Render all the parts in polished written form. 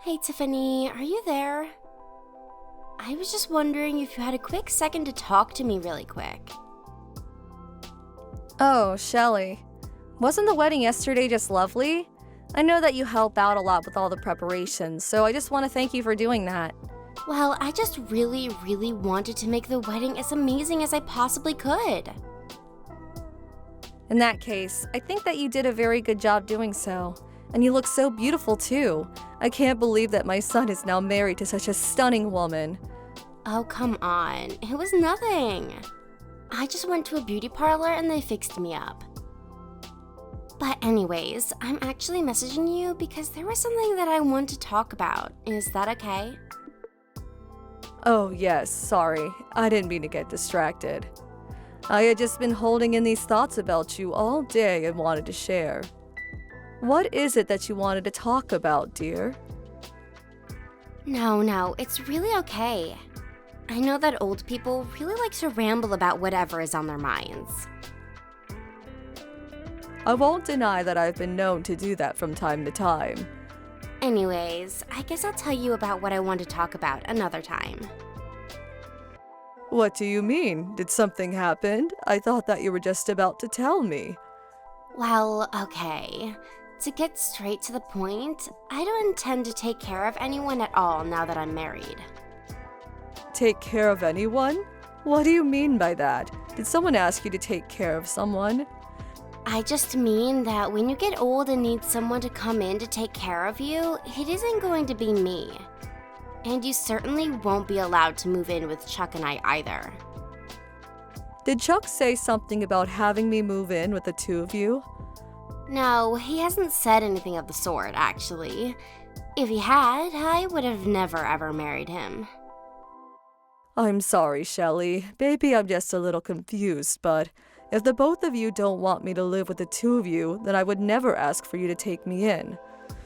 Hey Tiffany, are you there? I was just wondering if you had a quick second to talk to me really quick. Oh, Shelley. Wasn't the wedding yesterday just lovely? I know that you help out a lot with all the preparations, so I just want to thank you for doing that. Well, I just really wanted to make the wedding as amazing as I possibly could. In that case, I think that you did a very good job doing so. And you look so beautiful too. I can't believe that my son is now married to such a stunning woman. Oh, come on. It was nothing. I just went to a beauty parlor and they fixed me up. But anyways, I'm actually messaging you because there was something that I want to talk about. Is that okay? Oh yes, sorry. I didn't mean to get distracted. I had just been holding in these thoughts about you all day and wanted to share. What is it that you wanted to talk about, dear? No, it's really okay. I know that old people really like to ramble about whatever is on their minds. I won't deny that I've been known to do that from time to time. Anyways, I guess I'll tell you about what I want to talk about another time. What do you mean? Did something happen? I thought that you were just about to tell me. Well, okay. To get straight to the point, I don't intend to take care of anyone at all now that I'm married. Take care of anyone? What do you mean by that? Did someone ask you to take care of someone? I just mean that when you get old and need someone to come in to take care of you, it isn't going to be me. And you certainly won't be allowed to move in with Chuck and I either. Did Chuck say something about having me move in with the two of you? No, he hasn't said anything of the sort, actually. If he had, I would have never ever married him. I'm sorry, Shelley. Maybe I'm just a little confused, but if the both of you don't want me to live with the two of you, then I would never ask for you to take me in.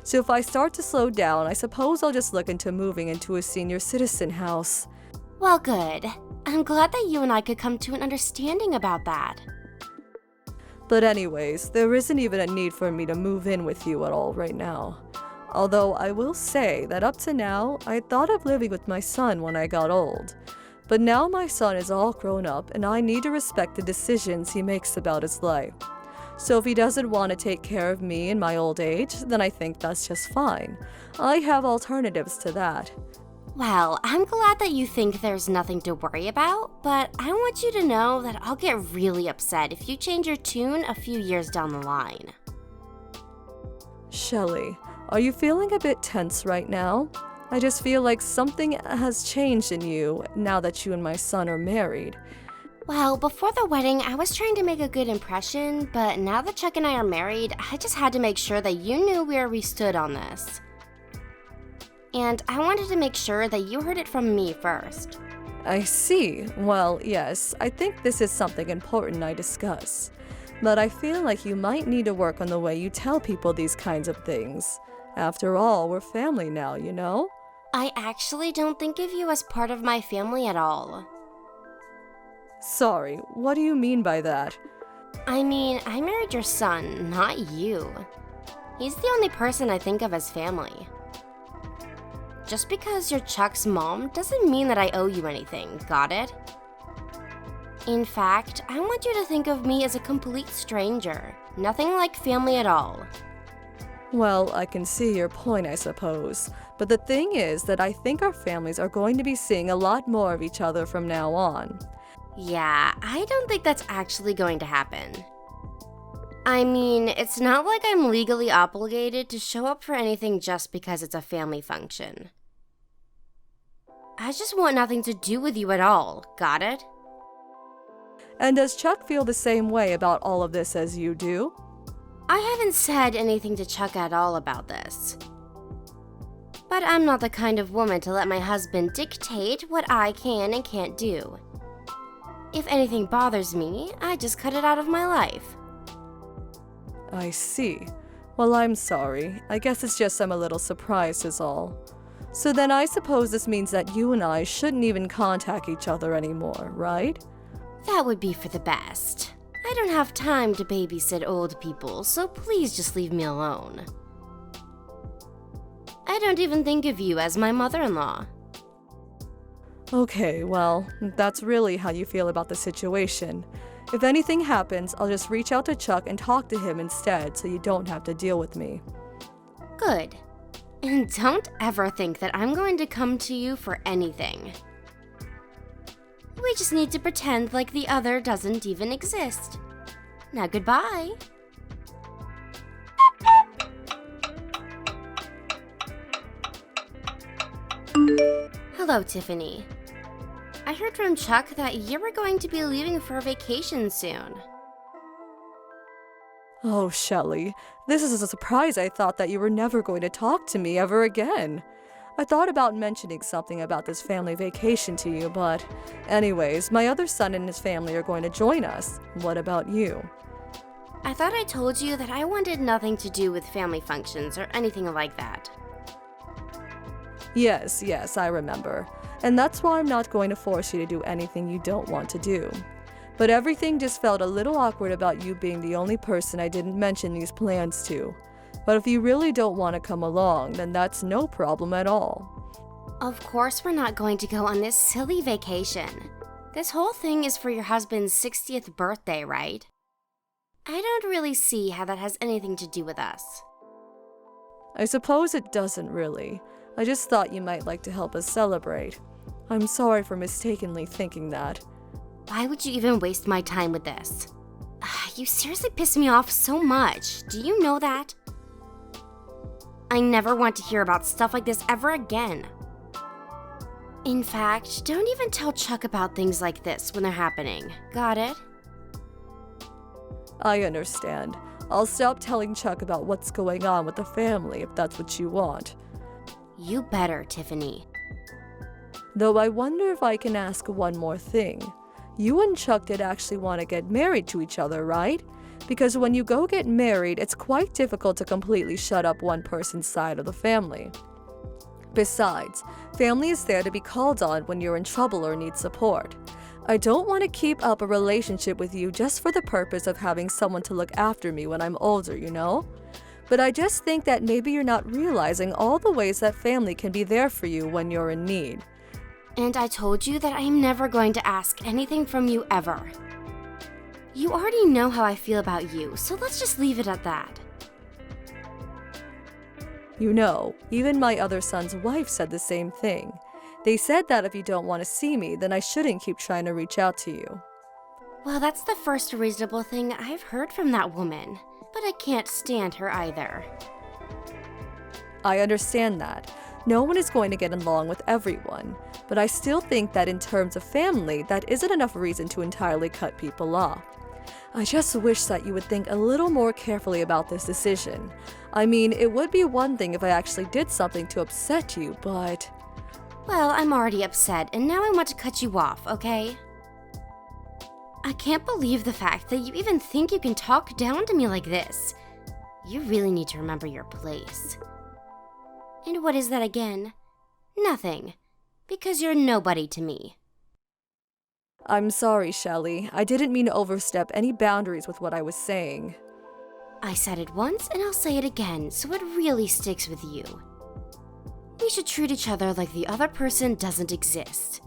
So if I start to slow down, I suppose I'll just look into moving into a senior citizen house. Well, good. I'm glad that you and I could come to an understanding about that. But anyways, there isn't even a need for me to move in with you at all right now. Although I will say that up to now, I thought of living with my son when I got old. But now my son is all grown up and I need to respect the decisions he makes about his life. So if he doesn't want to take care of me in my old age, then I think that's just fine. I have alternatives to that. Well, I'm glad that you think there's nothing to worry about, but I want you to know that I'll get really upset if you change your tune a few years down the line. Shelley, are you feeling a bit tense right now? I just feel like something has changed in you now that you and my son are married. Well, before the wedding, I was trying to make a good impression, but now that Chuck and I are married, I just had to make sure that you knew where we stood on this. And I wanted to make sure that you heard it from me first. I see. Well, yes, I think this is something important I discuss. But I feel like you might need to work on the way you tell people these kinds of things. After all, we're family now, you know? I actually don't think of you as part of my family at all. Sorry, what do you mean by that? I mean, I married your son, not you. He's the only person I think of as family. Just because you're Chuck's mom doesn't mean that I owe you anything, got it? In fact, I want you to think of me as a complete stranger. Nothing like family at all. Well, I can see your point, I suppose. But the thing is that I think our families are going to be seeing a lot more of each other from now on. Yeah, I don't think that's actually going to happen. I mean, it's not like I'm legally obligated to show up for anything just because it's a family function. I just want nothing to do with you at all, got it? And does Chuck feel the same way about all of this as you do? I haven't said anything to Chuck at all about this. But I'm not the kind of woman to let my husband dictate what I can and can't do. If anything bothers me, I just cut it out of my life. I see. Well, I'm sorry. I guess it's just I'm a little surprised is all. So then I suppose this means that you and I shouldn't even contact each other anymore, right? That would be for the best. I don't have time to babysit old people, so please just leave me alone. I I don't even think of you as my mother-in-law. Okay, well, that's really how you feel about the situation. If anything happens, I'll just reach out to Chuck and talk to him instead so you don't have to deal with me. Good. And don't ever think that I'm going to come to you for anything. We just need to pretend like the other doesn't even exist. Now goodbye. Hello, Tiffany. I heard from Chuck that you were going to be leaving for vacation soon. Oh, Shelley, this is a surprise. I thought that you were never going to talk to me ever again. I thought about mentioning something about this family vacation to you, but anyways, my other son and his family are going to join us. What about you? I thought I told you that I wanted nothing to do with family functions or anything like that. Yes, I remember. And that's why I'm not going to force you to do anything you don't want to do. But everything just felt a little awkward about you being the only person I didn't mention these plans to. But if you really don't want to come along, then that's no problem at all. Of course we're not going to go on this silly vacation. This whole thing is for your husband's 60th birthday, right? I don't really see how that has anything to do with us. I suppose it doesn't really. I just thought you might like to help us celebrate. I'm sorry for mistakenly thinking that. Why would you even waste my time with this? You seriously piss me off so much. Do you know that? I never want to hear about stuff like this ever again. In fact, don't even tell Chuck about things like this when they're happening. Got it? I understand. I'll stop telling Chuck about what's going on with the family if that's what you want. You better, Tiffany. Though I wonder if I can ask one more thing. You and Chuck did actually want to get married to each other, right? Because when you go get married, it's quite difficult to completely shut up one person's side of the family. Besides, family is there to be called on when you're in trouble or need support. I don't want to keep up a relationship with you just for the purpose of having someone to look after me when I'm older, you know? But I just think that maybe you're not realizing all the ways that family can be there for you when you're in need. And I told you that I'm never going to ask anything from you ever. You already know how I feel about you, so let's just leave it at that. You know, even my other son's wife said the same thing. They said that if you don't want to see me, then I shouldn't keep trying to reach out to you. Well, that's the first reasonable thing I've heard from that woman, but I can't stand her either. I understand that. No one is going to get along with everyone, but I still think that in terms of family, that isn't enough reason to entirely cut people off. I just wish that you would think a little more carefully about this decision. I mean, it would be one thing if I actually did something to upset you, but... Well, I'm already upset, and now I want to cut you off, okay? I can't believe the fact that you even think you can talk down to me like this. You really need to remember your place. And what is that again? Nothing. Because you're nobody to me. I'm sorry, Shelley. I didn't mean to overstep any boundaries with what I was saying. I said it once and I'll say it again, so it really sticks with you. We should treat each other like the other person doesn't exist.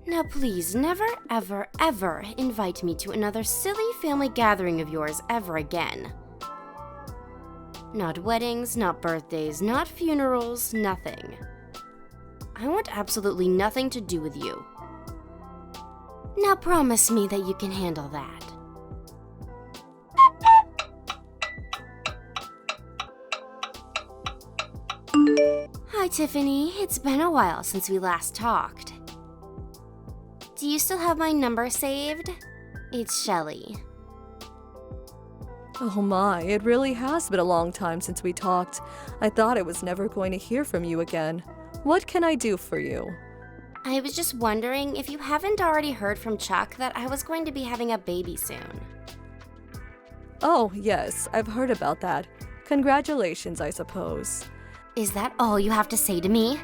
Now please never, ever, ever invite me to another silly family gathering of yours ever again. Not weddings, not birthdays, not funerals, nothing. I want absolutely nothing to do with you. Now promise me that you can handle that. Hi, Tiffany. It's been a while since we last talked. Do you still have my number saved? It's Shelley. Oh my, it really has been a long time since we talked. I thought I was never going to hear from you again. What can I do for you? I was just wondering if you haven't already heard from Chuck that I was going to be having a baby soon. Oh, yes, I've heard about that. Congratulations, I suppose. Is that all you have to say to me?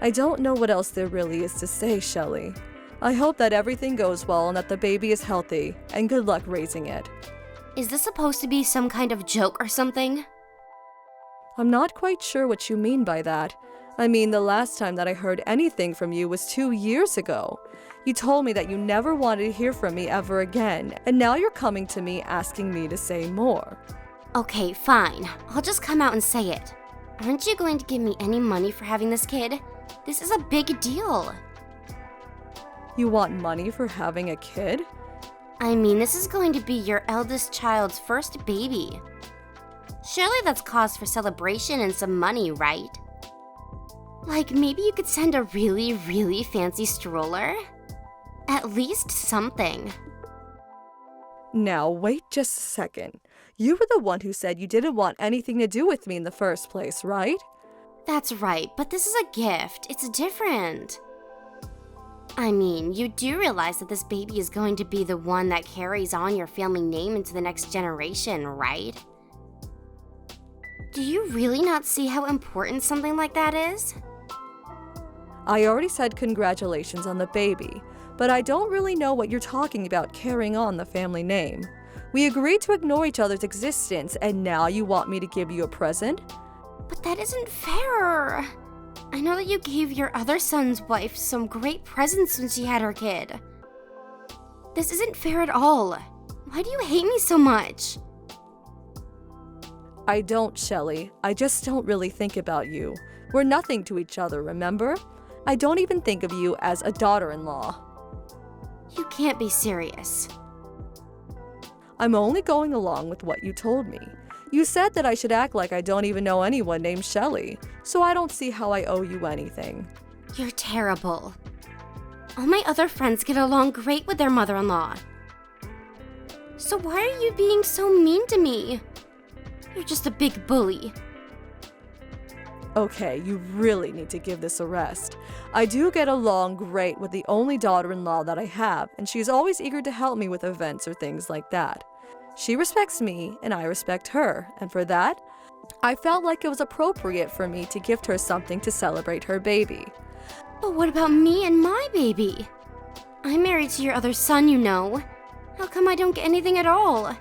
I don't know what else there really is to say, Shelley. I hope that everything goes well and that the baby is healthy, and good luck raising it. Is this supposed to be some kind of joke or something? I'm not quite sure what you mean by that. I mean, the last time that I heard anything from you was 2 years ago. You told me that you never wanted to hear from me ever again, and now you're coming to me asking me to say more. Okay, fine. I'll just come out and say it. Aren't you going to give me any money for having this kid? This is a big deal. You want money for having a kid? I mean, this is going to be your eldest child's first baby. Surely that's cause for celebration and some money, right? Like, maybe you could send a really, really fancy stroller? At least something. Now, wait just a second. You were the one who said you didn't want anything to do with me in the first place, right? That's right, but this is a gift. It's different. I mean, you do realize that this baby is going to be the one that carries on your family name into the next generation, right? Do you really not see how important something like that is? I already said congratulations on the baby, but I don't really know what you're talking about carrying on the family name. We agreed to ignore each other's existence, and now you want me to give you a present? But that isn't fair. I know that you gave your other son's wife some great presents when she had her kid. This isn't fair at all. Why do you hate me so much? I don't, Shelley. I just don't really think about you. We're nothing to each other, remember? I don't even think of you as a daughter-in-law. You can't be serious. I'm only going along with what you told me. You said that I should act like I don't even know anyone named Shelley, so I don't see how I owe you anything. You're terrible. All my other friends get along great with their mother-in-law. So why are you being so mean to me? You're just a big bully. Okay, you really need to give this a rest. I do get along great with the only daughter-in-law that I have, and she's always eager to help me with events or things like that. She respects me, and I respect her, and for that, I felt like it was appropriate for me to gift her something to celebrate her baby. But what about me and my baby? I'm married to your other son, you know. How come I don't get anything at all?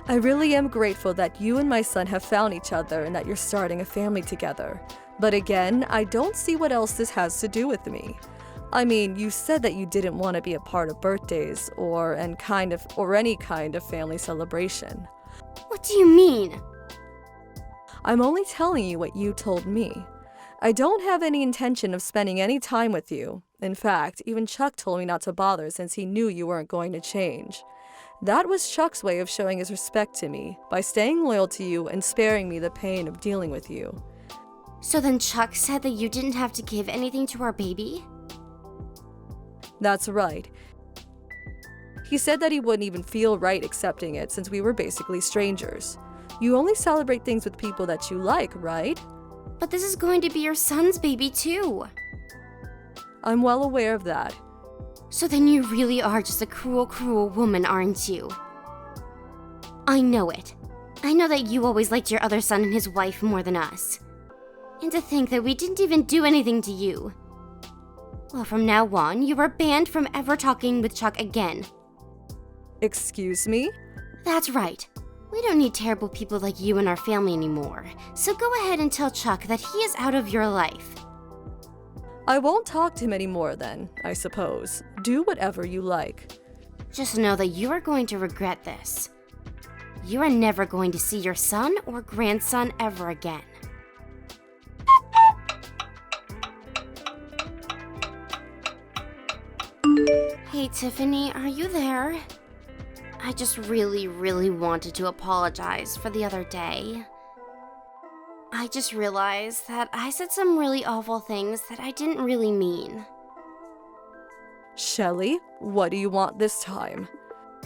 I really am grateful that you and my son have found each other and that you're starting a family together. But again, I don't see what else this has to do with me. I mean, you said that you didn't want to be a part of birthdays or any kind of family celebration. What do you mean? I'm only telling you what you told me. I don't have any intention of spending any time with you. In fact, even Chuck told me not to bother since he knew you weren't going to change. That was Chuck's way of showing his respect to me, by staying loyal to you and sparing me the pain of dealing with you. So then Chuck said that you didn't have to give anything to our baby? That's right. He said that he wouldn't even feel right accepting it since we were basically strangers. You only celebrate things with people that you like, right? But this is going to be your son's baby too. I'm well aware of that. So then you really are just a cruel, cruel woman, aren't you? I know it. I know that you always liked your other son and his wife more than us. And to think that we didn't even do anything to you. Well, from now on, you are banned from ever talking with Chuck again. Excuse me? That's right. We don't need terrible people like you in our family anymore. So go ahead and tell Chuck that he is out of your life. I won't talk to him anymore then, I suppose. Do whatever you like. Just know that you are going to regret this. You are never going to see your son or grandson ever again. Hey Tiffany, are you there? I just really wanted to apologize for the other day. I just realized that I said some really awful things that I didn't really mean. Shelley, what do you want this time?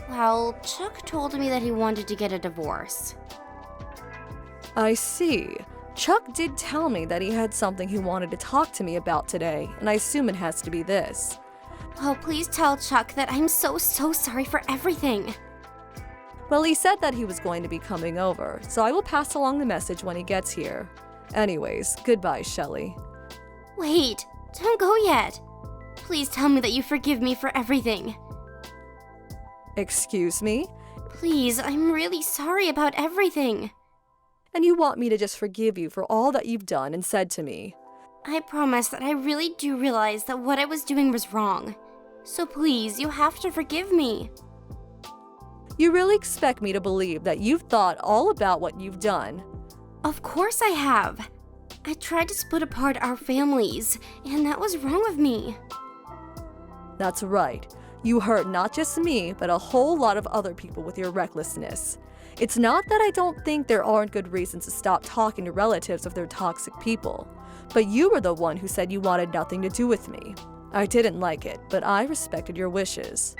Well, Chuck told me that he wanted to get a divorce. I see. Chuck did tell me that he had something he wanted to talk to me about today, and I assume it has to be this. Oh, please tell Chuck that I'm so sorry for everything. Well, he said that he was going to be coming over, so I will pass along the message when he gets here. Anyways, goodbye, Shelley. Wait, don't go yet. Please tell me that you forgive me for everything. Excuse me? Please, I'm really sorry about everything. and you want me to just forgive you for all that you've done and said to me. I promise that I really do realize that what I was doing was wrong. So please, you have to forgive me. You really expect me to believe that you've thought all about what you've done? Of course I have. I tried to split apart our families, and that was wrong of me. That's right. You hurt not just me, but a whole lot of other people with your recklessness. It's not that I don't think there aren't good reasons to stop talking to relatives if they're toxic people, but you were the one who said you wanted nothing to do with me. I didn't like it, but I respected your wishes.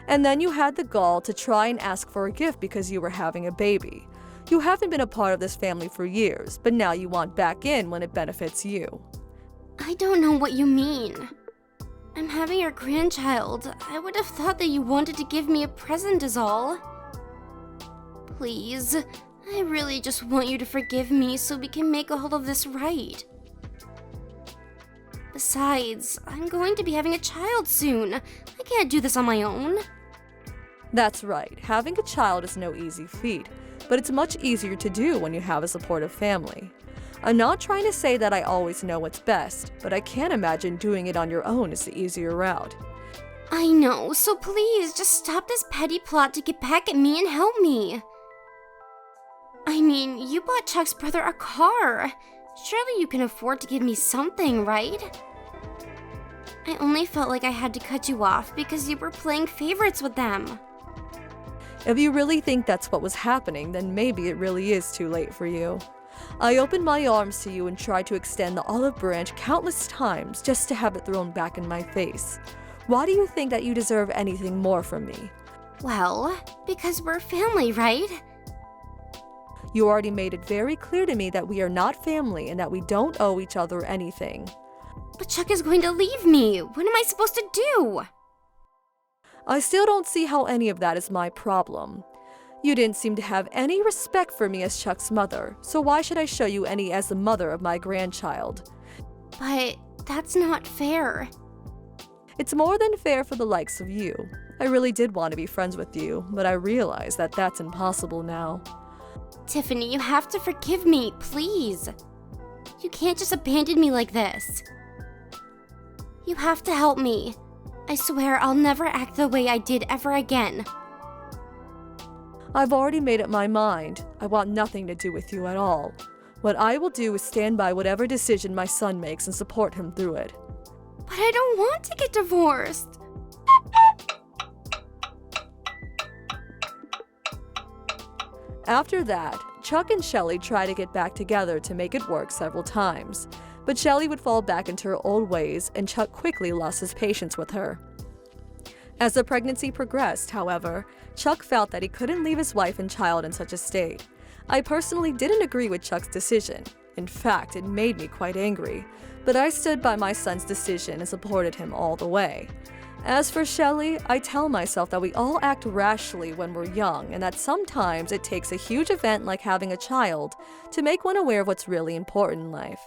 And then you had the gall to try and ask for a gift because you were having a baby. You haven't been a part of this family for years, but now you want back in when it benefits you. I don't know what you mean. I'm having your grandchild. I would have thought that you wanted to give me a present is all. Please, I really just want you to forgive me so we can make all of this right. Besides, I'm going to be having a child soon. I can't do this on my own. That's right, having a child is no easy feat, but it's much easier to do when you have a supportive family. I'm not trying to say that I always know what's best, but I can't imagine doing it on your own is the easier route. I know, so please, just stop this petty plot to get back at me and help me. I mean, you bought Chuck's brother a car. Surely you can afford to give me something, right? I only felt like I had to cut you off because you were playing favorites with them. If you really think that's what was happening, then maybe it really is too late for you. I opened my arms to you and tried to extend the olive branch countless times just to have it thrown back in my face. Why do you think that you deserve anything more from me? Well, because we're family, right? You already made it very clear to me that we are not family and that we don't owe each other anything. But Chuck is going to leave me. What am I supposed to do? I still don't see how any of that is my problem. You didn't seem to have any respect for me as Chuck's mother, so why should I show you any as the mother of my grandchild? But that's not fair. It's more than fair for the likes of you. I really did want to be friends with you, but I realize that that's impossible now. Tiffany, you have to forgive me, please. You can't just abandon me like this. You have to help me. I swear I'll never act the way I did ever again. I've already made up my mind. I want nothing to do with you at all. What I will do is stand by whatever decision my son makes and support him through it. But I don't want to get divorced. After that, Chuck and Shelly tried to get back together to make it work several times, but Shelly would fall back into her old ways and Chuck quickly lost his patience with her. As the pregnancy progressed, however, Chuck felt that he couldn't leave his wife and child in such a state. I personally didn't agree with Chuck's decision. In fact, it made me quite angry, but I stood by my son's decision and supported him all the way. As for Shelly, I tell myself that we all act rashly when we're young and that sometimes it takes a huge event like having a child to make one aware of what's really important in life.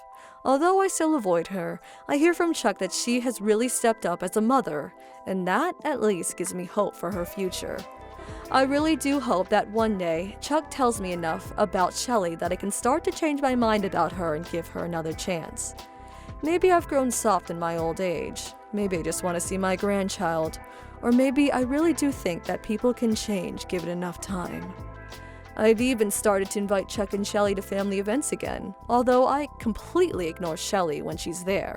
Although I still avoid her, I hear from Chuck that she has really stepped up as a mother, and that at least gives me hope for her future. I really do hope that one day Chuck tells me enough about Shelly that I can start to change my mind about her and give her another chance. Maybe I've grown soft in my old age. Maybe I just want to see my grandchild. Or maybe I really do think that people can change given enough time. I've even started to invite Chuck and Shelly to family events again, although I completely ignore Shelly when she's there.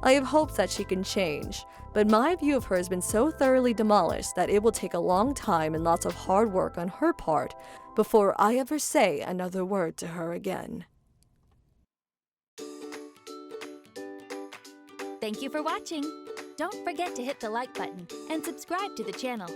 I have hopes that she can change, but my view of her has been so thoroughly demolished that it will take a long time and lots of hard work on her part before I ever say another word to her again. Thank you for watching. Don't forget to hit the like button and subscribe to the channel.